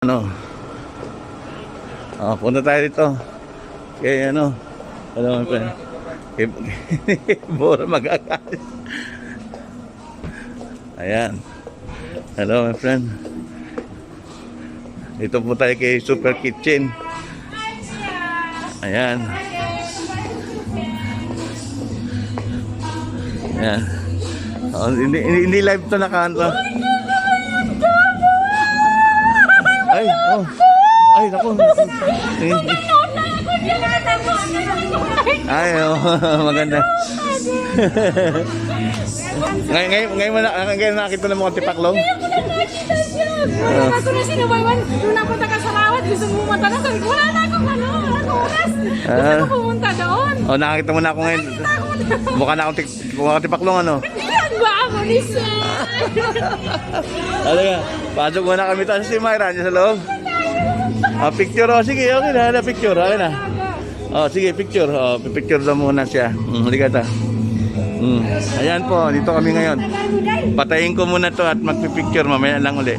Ano? Punta tayo dito. Kaya ano? Ano mo pa? Bora magagalit. Ayan. Hello my friend. Dito po tayo kay Super Kitchen. Ayan. Ayan. Hindi live to nakahanto. Ay, oh. Ay, naku. Ay, oh, maganda. Ngayon nakita ng mga tipaklong. Ako na sinubaywan. Nung napunta ka sa Rawat, gusto mo pumunta na. Sabi ko, wala na akong oras. Gusto ko pumunta doon. Oh, nakakita mo na ako ngayon. Mukha na akong tipaklong, ano? Yan ba ako ni Sir? Ano nga, pasok muna kami tayo si Myra niya sa loob. Picture, oh, sige, okay na, picture, okay na. Oh, sige, picture, picture daw muna siya. Halika ta. Ayan po, dito kami ngayon. Patayin ko muna to at magpipicture mamaya lang uli.